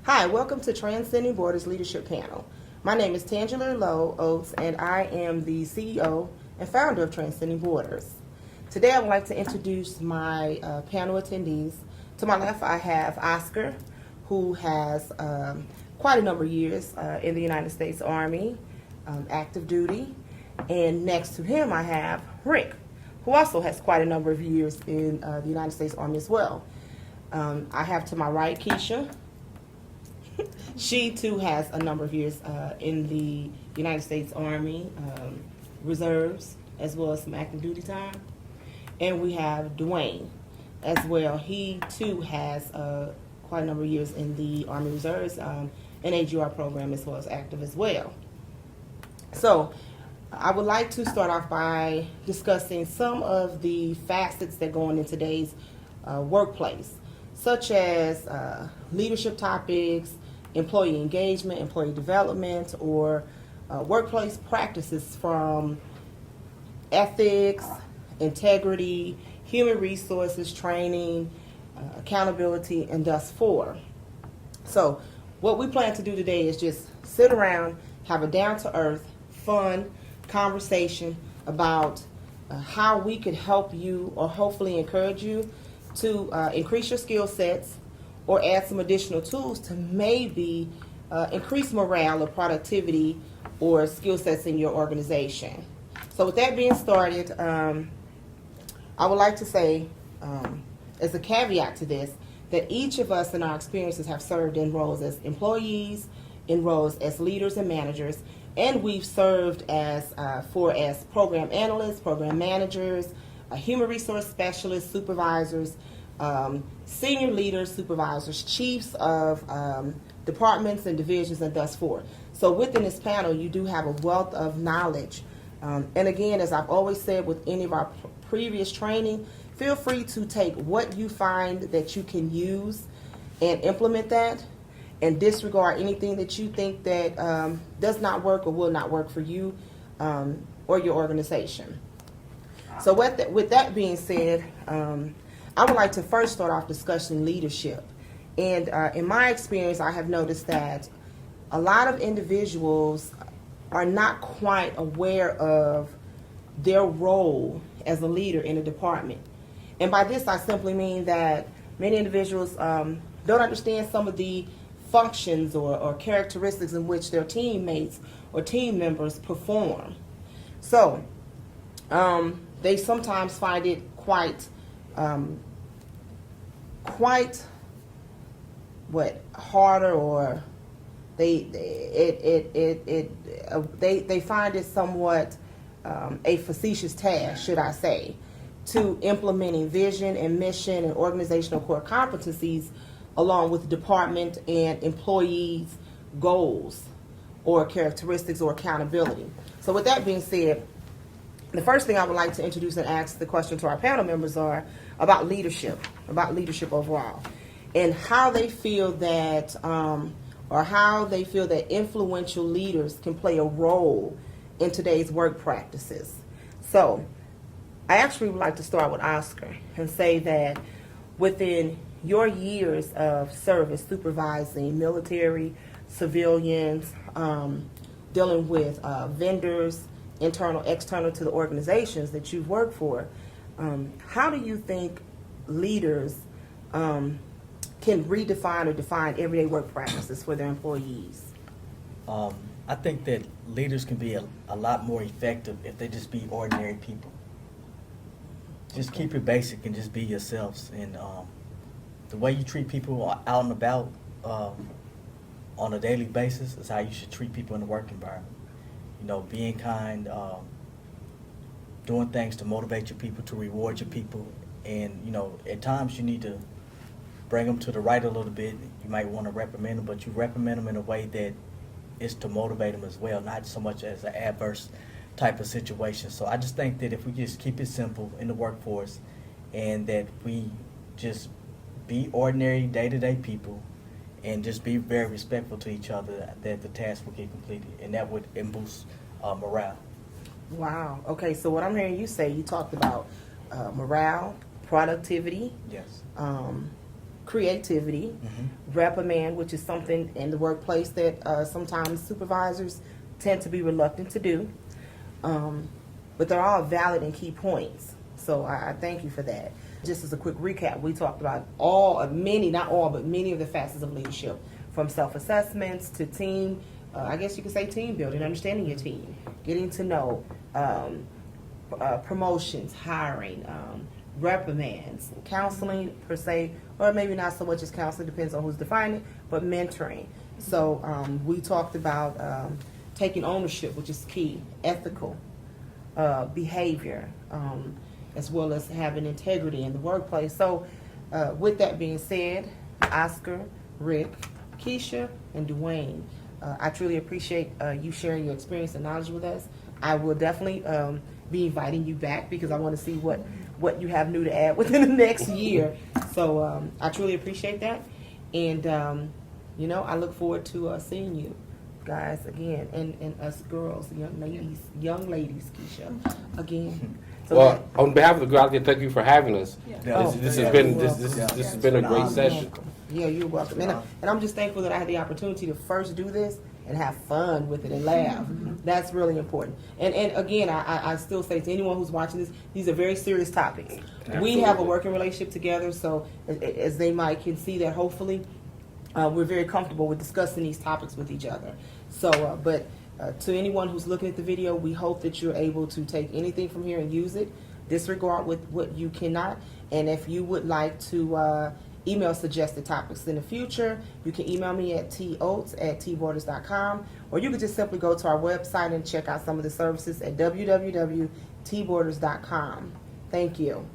Hi, welcome to Transcending Borders Leadership Panel. My name is Tangela Lowe Oates, and I am the CEO and founder of Transcending Borders. Today, I would like to introduce my panel attendees. To my left, I have Oscar, who has quite a number of years in the United States Army, active duty. And next to him, I have Rick, who also has quite a number of years in the United States Army as well. I have to my right Keisha. She too has a number of years in the United States Army Reserves, as well as some active duty time. And we have Dwayne as well. He too has quite a number of years in the Army Reserves and AGR program, as well as active as well. So I would like to start off by discussing some of the facets that go on in today's workplace, such as leadership topics, employee engagement, employee development, or workplace practices from ethics, integrity, human resources, training, accountability, and thus forth. So what we plan to do today is just sit around, have a down-to-earth, fun conversation about how we could help you or hopefully encourage you to increase your skill sets or add some additional tools to maybe increase morale or productivity or skill sets in your organization. So with that being started, I would like to say, as a caveat to this, that each of us in our experiences have served in roles as employees, in roles as leaders and managers, and we've served as program analysts, program managers, human resource specialists, supervisors, senior leaders, supervisors, chiefs of departments and divisions, and thus forth. So within this panel, you do have a wealth of knowledge. And again, as I've always said with any of our previous training, feel free to take what you find that you can use and implement that, and disregard anything that you think that does not work or will not work for you or your organization. So with that being said, I would like to first start off discussing leadership. And in my experience, I have noticed that a lot of individuals are not quite aware of their role as a leader in a department. And by this, I simply mean that many individuals don't understand some of the functions or characteristics in which their teammates or team members perform. So they sometimes find it quite harder, or they find it somewhat a facetious task, should I say, to implementing vision and mission and organizational core competencies along with department and employees' goals or characteristics or accountability. So with that being said, the first thing I would like to introduce and ask the question to our panel members are about leadership overall, and how they feel that influential leaders can play a role in today's work practices. So I actually would like to start with Oscar and say that within your years of service supervising military, civilians, dealing with vendors, internal, external to the organizations that you've worked for, how do you think leaders can redefine or define everyday work practices for their employees? I think that leaders can be a lot more effective if they just be ordinary people. Just keep it basic and just be yourselves. And the way you treat people out and about on a daily basis is how you should treat people in the work environment. You know, being kind, doing things to motivate your people, to reward your people. And, you know, at times you need to bring them to the right a little bit. You might want to reprimand them, but you reprimand them in a way that is to motivate them as well, not so much as an adverse type of situation. So I just think that if we just keep it simple in the workforce, and that we just be ordinary day-to-day people and just be very respectful to each other, that the task will get completed, and that would boost morale. Wow. Okay, so what I'm hearing you say, you talked about morale, productivity, Yes. creativity, reprimand, which is something in the workplace that sometimes supervisors tend to be reluctant to do. But they're all valid and key points. So I thank you for that. Just as a quick recap, we talked about not all, but many of the facets of leadership, from self-assessments to team, I guess you could say team building, understanding your team, getting to know, promotions, hiring, reprimands, counseling per se, or maybe not so much as counseling, depends on who's defining it, but mentoring. So we talked about taking ownership, which is key, ethical behavior, as well as having integrity in the workplace. So with that being said, Oscar, Rick, Keisha, and Dwayne, I truly appreciate you sharing your experience and knowledge with us. I will definitely be inviting you back because I want to see what you have new to add within the next year. So I truly appreciate that. And, I look forward to seeing you guys again, and us girls, young ladies, Keisha, again. So Well, on behalf of the girls, I'd like to thank you for having us. Yeah. This yeah, has been you're this welcome. has been a great session. Yeah, you're welcome. And I'm just thankful that I had the opportunity to first do this and have fun with it and laugh. That's really important. And again, I still say to anyone who's watching this, these are very serious topics. We have a working relationship together, so as they might can see that hopefully we're very comfortable with discussing these topics with each other. So, but to anyone who's looking at the video, we hope that you're able to take anything from here and use it, disregard with what you cannot. And if you would like to email suggested topics in the future, you can email me at totes@tborders.com, or you can just simply go to our website and check out some of the services at www.tborders.com. Thank you.